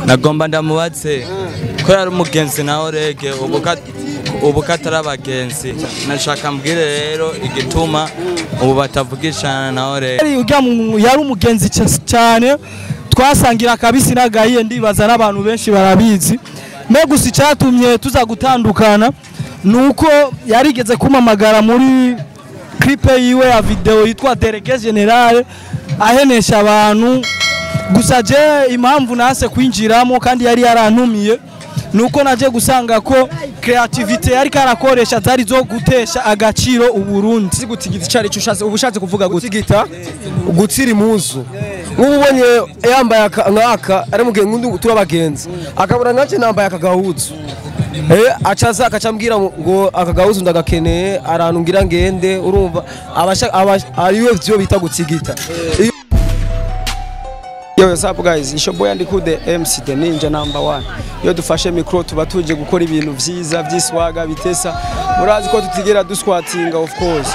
nagomba ndamubatse ko yari umugenzi na Olegue ubu katari abagenzi nashaka mbwire rero igituma ubu batavugishana na Olegue yari umugenzi cyane twasangira kabisi nagahiye ndibaza n'abantu benshi barabizi gusa icyatumye tuza gutandukana nuko yarigeze kumamagara muri clip yiwe ya video yitwa Délégué Général ahenesha abantu gusa je impamvu nase kwinjiramo kandi yari yarantumiye nuko naje gusanga ko creativity yari karakoresha zari zo gutesha agaciro uburundi sigutsigita cyari cyushatse ubushatse kuvuga gutsigita gutsira impuzu ubonye yambaye nkaka ari mugihe ngundi turabagenzi akabura nkace nambaye akagahuzu acaza akacambwira ngo akagahuzu ndagakeneye arantungira ngende urumva ariwe byo bita gutsigita. Yo, what's up guys, it's your boy Ndikude MC the Ninja #1. Yo dufashe micro tuba tuje gukora ibintu vyiza vy'iswaga bitesa. Murazi ko tutigera duswatinga of course.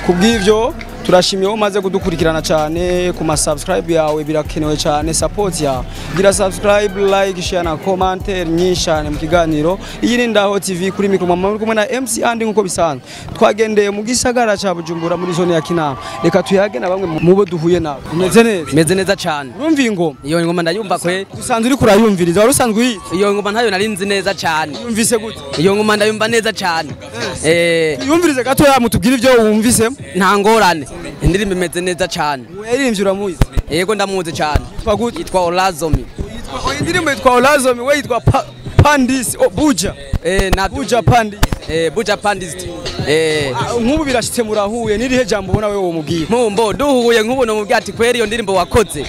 Kubw'ivyo turashimiye wo maze kudukurikirana cyane ku ma subscribe yawe birakenewe cyane support yawe. Gira subscribe, like, share na commentaire nyinshi cyane mu kiganiro. Iyi ni Ndaho TV kuri micro mama kumwe na MC Andi nkuko bisanzwe. Twagendeye mu gisagara ca Bujumbura muri zone ya Kinama. Reka tuyage na bamwe mu bo duhuye nabo. Meze neza cyane. Urumva ingoma? Iyo ngoma ndayumva kwe. Usanzwe uri kurayumviriza, wari usanzwe uyizi? Iyo ngoma ntayo narinzi neza cyane. Yumvise gute? Iyo ngoma ndayumva neza cyane. Yumvirize gato yamutubwira ivyo wumvise? Nta ngorane. Indirimbo imeze neza cyane. Yaririmbye uramuzi? Yego ndamuzi cyane. Yitwa Olazomi. Indirimbo yitwa Olazomi, we yitwa Pandis Buja. Na Buja Pandis. Buja Pandis. Nkubu birashitse murahuye nirihe jambo ubona wewe umubwira? Mumbo duhuye nkubu no mubwira ati kweri iyo ndirimbo wakoze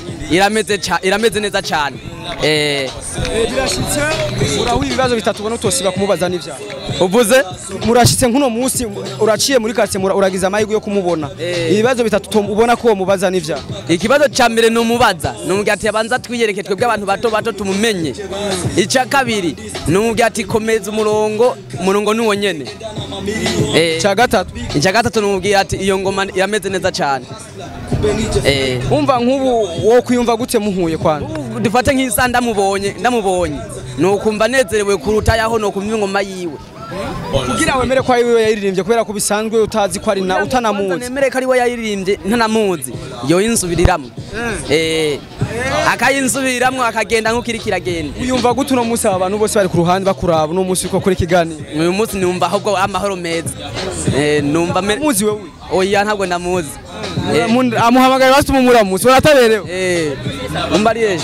irameze neza cyane. Birashitse murahuye ibibazo bitatu ubona utosiba kumubaza n'ivyaha. Uvuze murashitse nkuno munsi uraciye muri quartier uragiza amahirwe yo kumubona. Ibibazo bitatu ubona ko mubaza n'ivyaha. Ikibazo ca mbere no mubaza no mubwira ati abanza twiyereke twebwe abantu bato tumumenye. Ica kabiri no mubwira ati komeza umurongo nuwo nyene. Ica gatatu no mubwira ati iyo ngoma irameze neza cyane. Umva nkubu wo kwiyumva gute muhuye kwana? Dufate nk'isa ndamubonye no kumva nezerewe kuruta yaho no kumva ingoma yiwe. Kugira wemere ko yiwe yayiririmbye kubera ko bisanzwe utazi ko ari na utanamuzi. Nemere ko ari we yayiririmbye ntanamuzi. Yo insubiriramwe. Akayinsubiriramwe akagenda nk'ukiri kiragenda. Uyumva gute uno munsi abantu bose bari ku ruhande bakuraba no munsi uko kuri ikiganiro? Uyu munsi numva ahubwo amahoro meza. Numva muzi wewe? Oya ntabwo ndamuzi. Amuhamagaye basi mumuramuzi urataberewe. Umbariye.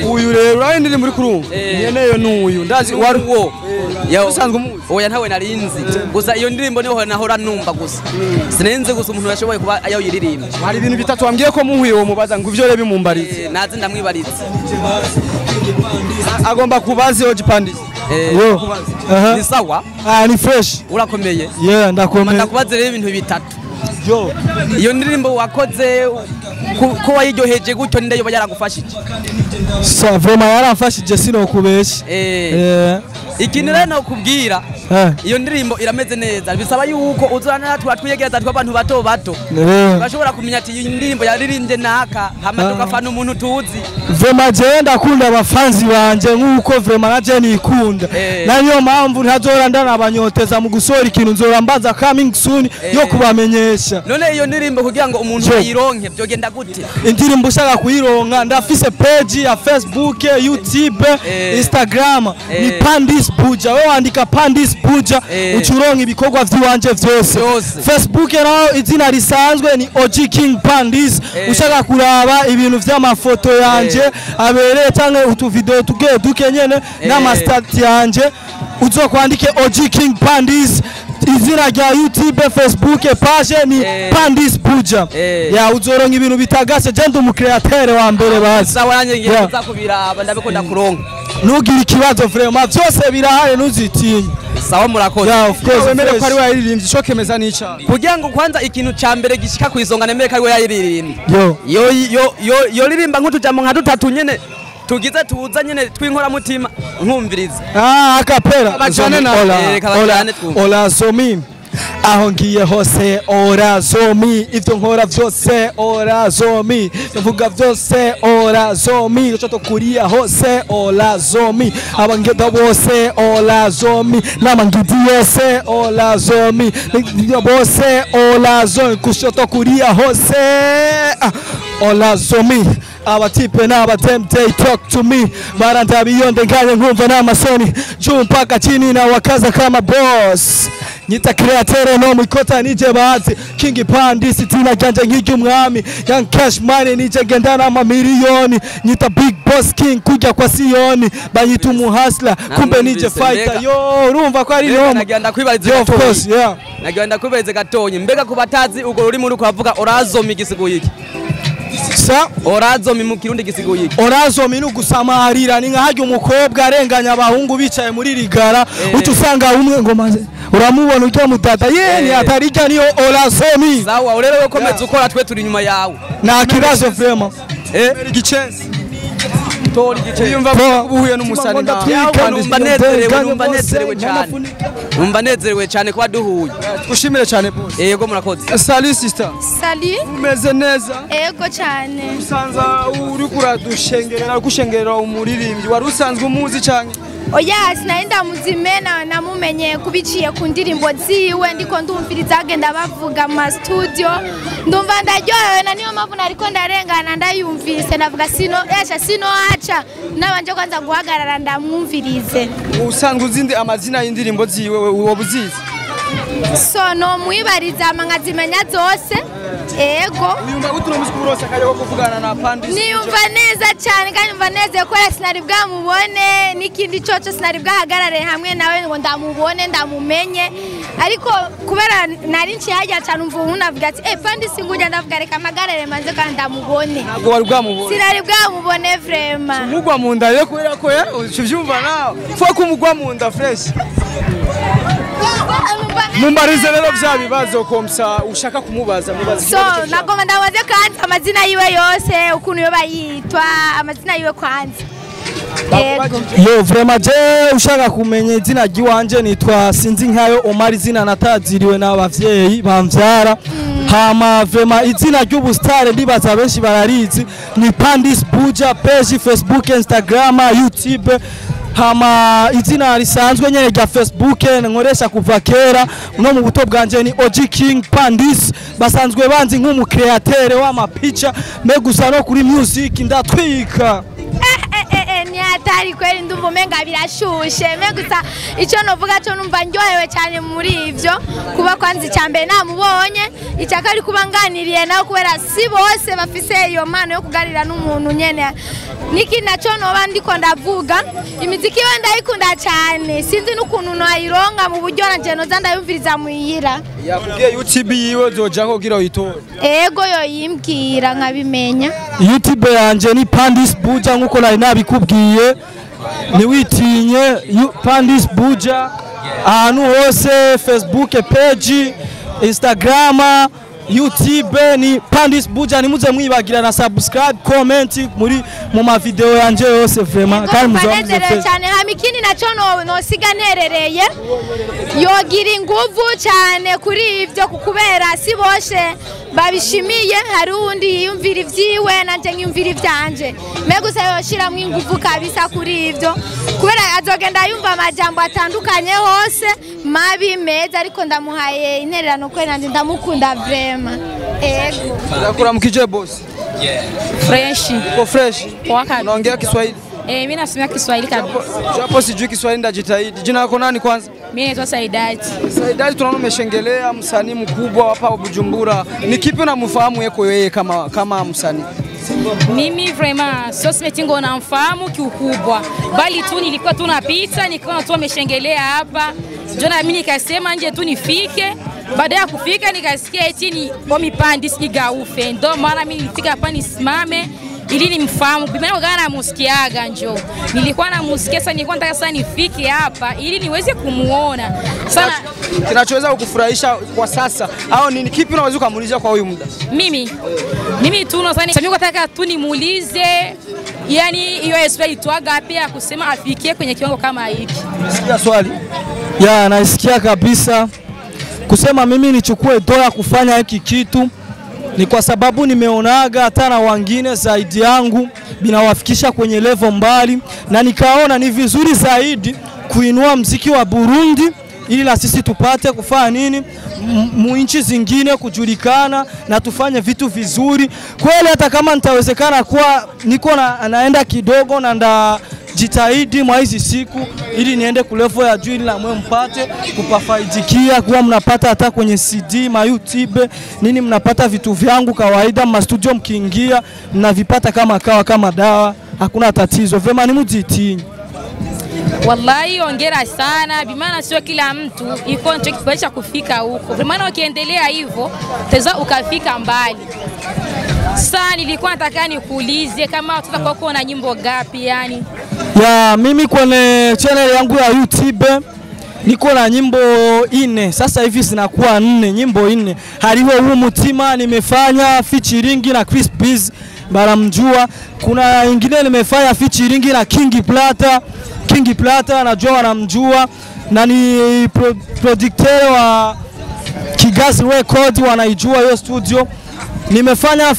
Uyu rero urabindi muri kurumva. Nyeneyo nuyu ndazi wari wo. Usanzwe umuzi? Oya ntawe narinzi. Gusa iyo ndirimbo niho nahora numva gusa. Sinenze gusa umuntu yashoboye kuba ayo yiririmba. Hari ibintu bitatu wambwiye ko muhuye wo mubaza ngo ivyo rebe mumbarize. Nazi ndamwibaritse. Agomba kubaza OG Pandis. Ni sawa? Ni fresh. Urakomeye? Yeah, ndakomeye. Ndakubaza rero ibintu bitatu. Yo. Iyo ndirimbo wakoze ko wayiryoheje gutyo ninde yoba yaragufashije? So vraiment yaramfashije sino kubesha. Ikintu rero no kubwira iyo ndirimbo irameze neza bisaba yuko uzana natwe twiyegereza tw'abantu bato bashobora kumenya ati iyi ndirimbo yaririmbye naka hamaduka fana umuntu tuzi vraiment je ndakunda abafanzi banje nkuko vraiment naje nikunda naniyo mpamvu ntazora ndanabanyoteza mu gusora ikintu nzora mbaza coming soon yo kubamenyesha. None iyo ndirimbo kugira ngo umuntu ayironke byogenda gute? Indirimbo ushaka kuyironka ndafise page ya Facebook, YouTube, Instagram ni Pandis Buja. Wewe andika Pandis Buja ucuronka ibikorwa vy'iwanje vyose. Facebook naho izina risanzwe ni OG King Pandis. Ushaka kuraba ibintu vy'amafoto yanje abereye canke utuvideo duke nyene n'amastat yanje uzokwandike OG King Pandis. Izina rya YouTube, Facebook page ni Pandis Buja. Ya uzoronka ibintu bitagase je ndu mu createur wa mbere bazi. Sawa yanje ngiye kuzakubiraba ndabikunda kuronka. Nugira ikibazo vraiment byose birahari nuzitinye. Sawa murakoze. Yeah, of course. Wemere ko ari we yayiririmbye cyo kemeza nica. Kugira ngo kwanza ikintu ca mbere gishika kwizonga nemere ko ari we yayiririmbye. Yo lirimba nk'utujambo nka dutatu nyene tugize tuza nyene twinkora mutima nkumviriza. Akapera. Bacane na Olazomi. aho ngiye hose orazomi ivyo nkora vyose orazomi mvuga vyose orazomi uco tokuriya hose orazomi abangeda bose orazomi namangidi yose orazomi bose orazomi kushoto kuriya hose orazomi abatipe n'abatem they talk to me barandabiyonde nganye nkumva n'amasoni juu mpaka chini na wakaza kama boss nyita creator no mwikota nije baadhi King Pandi sitina ganja nk'ijya umwami Young Cash Money nije gendana amamiliyoni nyita Big Boss King kujya kwa Sioni banyita umuhasla kumbe nije fighter yo urumva ko ari no nagenda kwibariza of course yeah nagenda kwibariza gatonye mbega kubatazi ugo ruri muri kuvuga orazomi gisigo yiki sa orazomi mu kirundi gisigo yiki orazomi nugusamarira ni nka hajya umukobwa arenganya abahungu bicaye muri rigara utusanga umwe ngo maze uramubona ujya mutata yeni atarijya niyo orazomi sawa urero komeza ukora twe turi nyuma yawe nta kibazo vraiment igicense tori gice yumva uhuye n'umusani numva nezerewe cyane kuba duhuye ushimire cyane boss yego murakoze salut sister Sali umeze neza ego cyane usanza uri kushengerera umuririmbyi wari usanzwe umuzi cyane oya sinaenda muzimena namumenye kubiciye ku ndirimbo ziwe ndiko ndumviriza agenda bavuga mu studio ndumva ndaryohewe na niyo mpamvu nariko ndarengana ndayumvise navuga sino acha nabanje kwanza guhagarara ndamwumvirize usanzwe uzindi amazina y'indirimbo ziwe wobuzizi so no mwibariza amangazimenya zose ego uyumva gutuno musikurosa kayo kuvugana na Pandi niyumva neza cyane kandi umva neze ko sinari bwamubone nikindi coco sinari bwahagarare hamwe nawe ngo ndamubone ndamumenye ariko kubera nari ncihajya cyane umva unavuga ati Pandi singujya ndavuga reka magarare manze kandi ndamubone ntabwo wari bwamubone sinari bwamubone vraiment umugwa mu nda rero kubera ko uvyumva nawe fo kumugwa mu nda fresh mumbarize rero vya bibazo komsa ushaka kumubaza mubaza so nagoma ndabaze kandi amazina yiwe yose ukuntu yo bayitwa amazina yiwe kwanza yo vraiment je ushaka kumenya izina giwanje nitwa sinzi nkayo Omar izina nataziriwe n'abavyeyi bamvyara hama vraiment izina ry'ubustare ndibaza benshi bararizi ni Pandis Buja page Facebook Instagram YouTube hama izina risanzwe nyene rya Facebook nkoresha kuva kera no mu buto bwanje ni OG King Pandis basanzwe banzi nk'umu creator w'amapicha me gusa no kuri music ndatwika ni hatari kweli ndumva umenga birashushe me gusa icyo novuga cyo numva ndyohewe cyane muri ivyo kuba kwanzi cyambere namubonye icyakari kuba nganiriye nawe kubera si bose bafise iyo mano yo kugarira n'umuntu nyene niki naco noba ndiko ndavuga imiziki yo ndayikunda cyane sinzi n'ukuntu nayironga mu buryo nanje noza ndayumviriza muyira yakubwiye YouTube yiwe zoja ko gira uyitore ego yo yimbwira nkabimenya YouTube yanje ni Pandis Buja nkuko nari nabikubwiye ni witinye Pandis Buja ahantu hose Facebook page Instagram YouTube ni Pandis Buja nimuze mwibagira na subscribe comment muri mu ma video yanje yose vraiment kandi muzamuze cyane hamikini naco no siga nerereye yogira inguvu cyane kuri ivyo kubera si boshe babishimiye hari undi yiyumvira ivyiwe nanje nkiyumvira ivyanje megusa yoshira mu inguvu kabisa kuri ivyo kubera azogenda yumva amajambo atandukanye hose mabi meza ariko ndamuhaye intererano kwe nanje ndamukunda vraiment ego nakura mkije boss fresh uko fresh wakati unaongea Kiswahili mimi nasomea Kiswahili kabisa japo sijui Kiswahili ndajitahidi jina lako nani kwanza mimi naitwa Saidati tunaona umeshengelea msanii mkubwa hapa Bujumbura ni kipi unamfahamu yeye kama msanii mimi vraiment sio simetingo namfahamu kiukubwa bali tu nilikuwa tunapita nikaona tu ameshengelea hapa jona mimi nikasema nje tu nifike baada ya kufika nikasikia eti ni Omi Pandis igaufe ndo maana mimi nilifika hapa nisimame ili nimfahamu bimana ngana musikiaga njo nilikuwa na musikia sasa nilikuwa nataka sana nifike hapa ili niweze kumuona sana kinachoweza kukufurahisha kwa sasa au nini kipi unaweza kumuuliza kwa huyu muda mimi tu nadhani mimi nataka tu nimuulize yani hiyo esprit itwaga pia kusema afikie kwenye kiwango kama hiki sikia swali ya naisikia kabisa kusema mimi nichukue doa kufanya hiki kitu ni kwa sababu nimeonaga hata na wengine zaidi yangu binawafikisha kwenye level mbali, na nikaona ni vizuri zaidi kuinua mziki wa Burundi ili na sisi tupate kufanya nini muinchi zingine kujulikana na tufanye vitu vizuri kweli. Hata kama nitawezekana kuwa niko naenda kidogo na ndajitahidi mwa hizi siku ili niende kulevo ya juu ili na mwe mpate kupafaidikia kuwa mnapata hata kwenye CD ma YouTube nini, mnapata vitu vyangu kawaida ma studio, mkiingia mnavipata kama kawa kama dawa, hakuna tatizo. Vema ni mjitinyi. Wallahi hongera sana, bimana sio kila mtu iko ncho kipacha kufika huko. Bimana ukiendelea hivyo teza ukafika mbali. Sasa nilikuwa nataka nikuulize kama tutakuwa kuna nyimbo gapi yani? Ya mimi kwenye channel yangu ya YouTube niko na nyimbo 4. Sasa hivi zinakuwa 4, nyimbo 4. Hariho huu mutima nimefanya featuring na Chris Biz baramjua. Kuna nyingine nimefanya featuring na King Plata najua wanamjua, na ni producteur wa Kigazi Record wanaijua hiyo studio. Nimefanya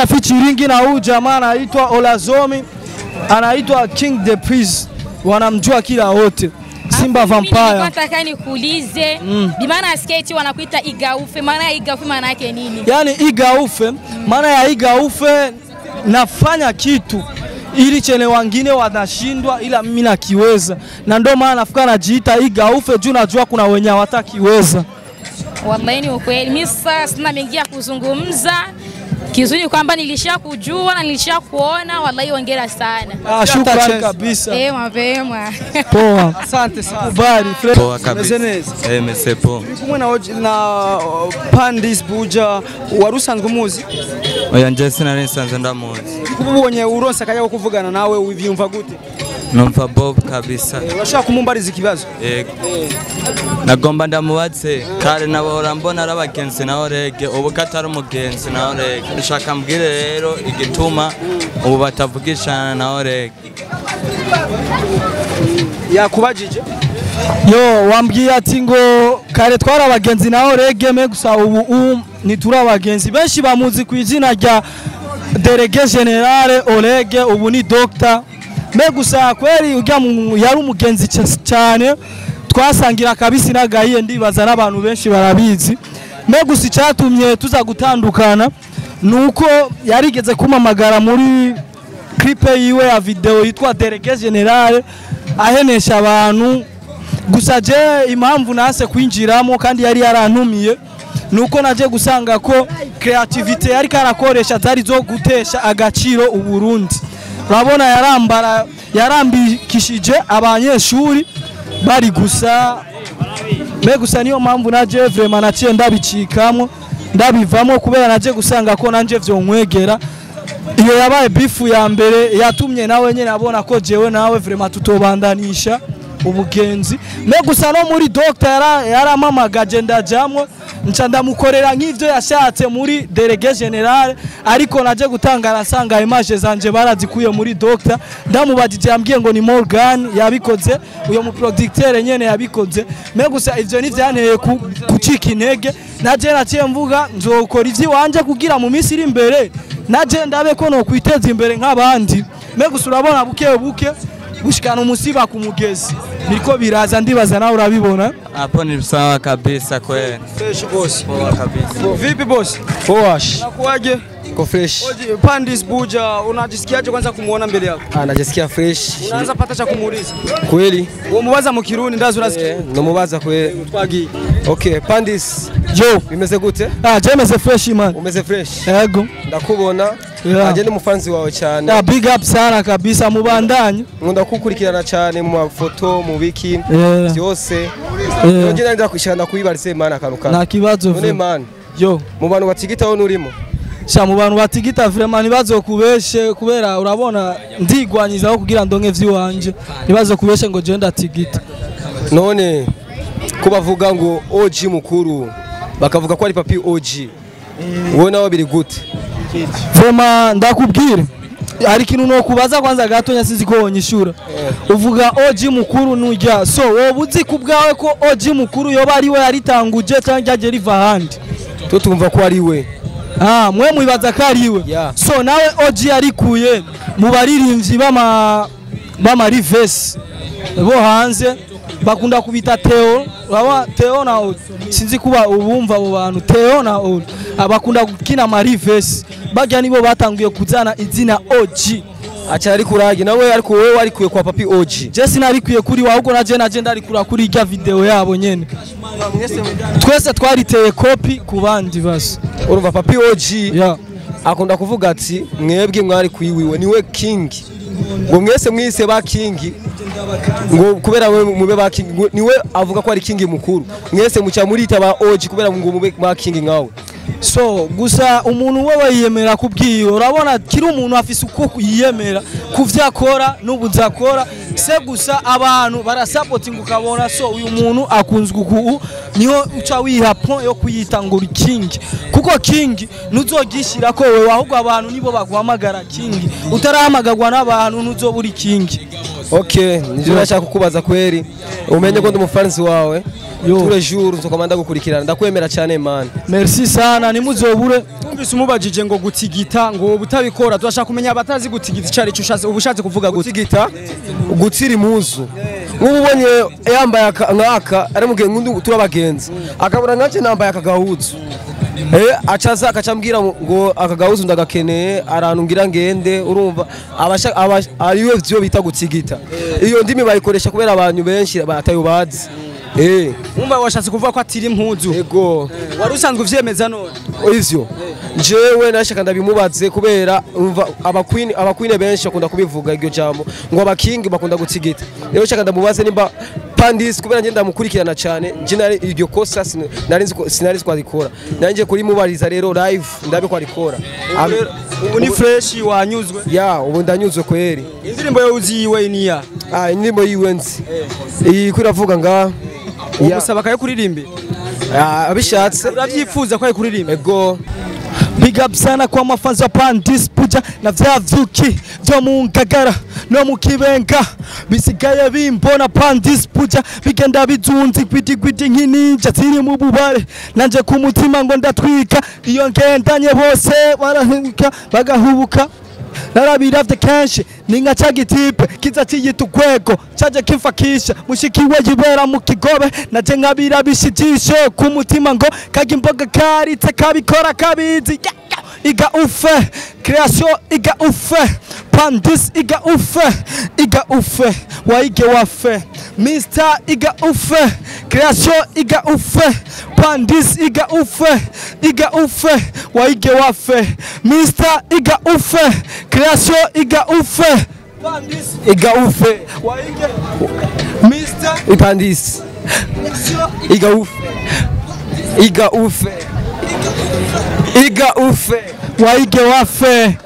featuring na huyu jamaa anaitwa Olazomi, anaitwa King the Priest, wanamjua kila wote. Simba Vampire. Nataka nikuulize, bimana skate wanakuita igaufe, maana igaufe maana yake nini? Yani igaufe, maana ya igaufe nafanya kitu ili chene wengine wanashindwa ila mimi nakiweza, na ndio maana nafuka najiita igaufe juu najua kuna wenye hawatakiweza. Wallahi ni ukweli, mimi sasa sina mengi ya kuzungumza. Kizuri kwamba nilishakujua na nilishakuona, wallahi hongera sana. Shukrani kabisa. Mapema. Poa. Asante sana. Kubari, poa kabisa. Mesepo. Kumwe na Pandis Buja warusanzwe muzi? Oya nje sinarisanze ndamuzi. Kubonye uronsa kajya kuvugana nawe uvyumva gute? Numva Bob kabisa. Urashaka kumumbariza ikibazo? Yego. Nagomba ndamubatse kare nabahora mbona arabagenzi na Olegue, ubu katari umugenzi na Olegue. Nshaka mbwire rero igituma ubu batavugishana na Olegue. Yakubajije? Yo wambwiye ati ngo kare twara abagenzi na Olegue, me gusa ubu nitura abagenzi benshi bamuzi ku izina rya Délégué Général Olegue, ubu ni Doctor. Me gusa kweli ujya yari umugenzi cyane, twasangira kabisi nagahiye, ndibaza n'abantu benshi barabizi. Me gusa icyatumye tuza gutandukana nuko yarigeze kumamagara muri clip yiwe ya video yitwa Délégué Général ahenesha abantu. Gusa je impamvu nase kwinjiramo kandi yari yarantumiye nuko naje gusanga ko creativity yari karakoresha zari zo gutesha agaciro uburundi. Urabona yarambikishije abanyeshuri bari gusa, me gusa niyo mpamvu naje vraiment naciye ndabicikamo ndabivamo kubera naje gusanga ko nanje vyonkwegera. Iyo yabaye bifu ya mbere yatumye nawe nyene abona ko jewe nawe vraiment tutobandanisha ubugenzi. Me gusa no muri Doctor yaramamagaje ndajamwe nca ndamukorera nk'ivyo yashatse muri Délégué Général, ariko naje gutanga arasanga image zanje barazikuye muri Doctor. Ndamubajije yambwiye ngo ni Morgan yabikoze, uyo mu producteur nyene yabikoze. Me gusa ivyo ni vyanteye kucika intege, naje naciye mvuga nzokora ivyi wanje kugira mu minsi iri imbere naje ndabe ko no kwiteza imbere nk'abandi. Me gusa urabona buke gushikana umusiba ku mugezi niko biraza, ndibaza nawe urabibona. Hapo ni sawa kabisa kweli. Fresh boss. Poa kabisa. Vipi boss? Poa. Nakuaje? Ko fresh. Pandis Buja, unajisikiaje kwanza kumuona mbele yako? Najisikia fresh. Unaanza pata cha kumuuliza? Kweli? Umubaza mu Kirundi ndazi unasikia? Namubaza kweli. Twagi. Okay, Pandis. Yo, bimeze gute? Je meze fresh man. Umeze fresh? Yego. Ndakubona. Aje ni mufanzi wawe cyane. Big up sana kabisa mubandanye. Nkunda kukurikirana cyane mu mafoto mu biki byose. Nje nanda kwishana kuyibarise mana kanuka. Nta kibazo. None man. Yo, mu bantu batigitaho nurimo. Sha mu bantu batigita vraiment nibazo kubeshe kubera urabona ndigwanyizaho kugira ndonke vyiwanje. Nibazo kubeshe ngo je ndatigita. None kubavuga ngo OG mukuru bakavuga ko ari papi OG. Wowe nawe biri gute? Vraiment ndakubwire hari ikintu no kubaza kwanza gato nyasizi ko wonyishura uvuga OG mukuru nujya so wowe uzi kubwawe ko OG mukuru yoba ari we yaritanguje cyangwa yaje riva handi tumva ko ari we mwe mwibaza ko ari we so nawe OG yarikuye mu baririmbyi bama reverse bo hanze bakunda kubita Theo na OG sinzi kuba ubumva abo bantu Theo na OG abakunda gukina ama reverse bagya nibo batanguye kuzana izina OG acha ari kurage nawe ariko wewe warikuye kwa papi OG je sinarikuye kuri wa ahubwo naje ndarikura kuri irya video yabo nyene twese twariteye copy ku bandi basi urumva papi OG akunda kuvuga ati mwebwe mwari kwiwiwe niwe king ngo mwese mwise ba king ngo kubera we mube ba king niwe avuga ko ari king mukuru mwese muca murita ba OG kubera ngo mube ba king nkawe so gusa umuntu wewe yiyemera kubwiyo urabona kiri umuntu afise uko yiyemera kuvyakora n'ubuzakora se gusa abantu barasupporting ukabona so uyu muntu akunzwe uku niho uca wiha point yo kuyita ngo king kuko king nuzogishira ko wewe ahubwo abantu nibo baguhamagara king utarahamagagwa n'abantu nuzoburi king okay nje nashaka kukubaza kweri umenye ko ndi umufanzi wawe tous jours nzokomanda gukurikirana ndakwemera cyane man merci sana nimuzobure umvise umubajije ngo gutigita ngo butabikora turashaka kumenya abatazi gutigita cyari cyo ubushatse kuvuga gutigita gutsira impuzu ubonye yambaye nkaka ari mugihe ngundi turabagenza akabura nkaje nambaye akagahuzu acaza akacambwira ngo akagahuzu ndagakeneye aranungira ngende urumva ariwe byo bita gutigita iyo ndimi bayikoresha kubera abantu benshi batayubazi umva washatse kuvuga ko atiri impuzu yego wari usanzwe uvyemeza none ivyo jewe nashaka ndabimubaze kubera umva abaqueen benshi bakunda kubivuga iryo jambo ngo abaking bakunda gutigita rero nshaka ndamubaze nimba Pandis kubera ngenda mukurikirana cyane nari iryo kosa sinari twazikora nanje kuri mubariza rero live ndabe ko arikora ubu ni fresh wanyuzwe ubu ndanyuzwe kweri indirimbo yo uziwe niya indirimbo yiwenzi iyi kuravuga nga umusaba kayo kuririmbe abishatse urabyifuza ko kuririmbe ego big up sana kwa mafanzi wa Pandis Buja na vyavyuki vyo mu Ngagara no mu Kibenga bisigaye bimbona Pandis Buja bigenda bizunzi gwidi nk'ininja ziri mu bubare nanje ku mutima ngo ndatwika iyo ngendanye bose barahubuka bagahubuka narabiravye kenshi ninga cagitipe kiza ciyita ugwego caje kifakisha mushikiwe yibera mu Kigobe naje nkabirabishijisho ku mutima ngo kaga imboga karitse kabikora kabizi iga ufe création iga ufe Pandis iga ufe waige wafe Mr iga ufe création iga ufe Pandis iga ufe waige wafe Mr iga ufe création iga ufe Pandis iga ufe waige Mr Pandis iga ufe waige wafe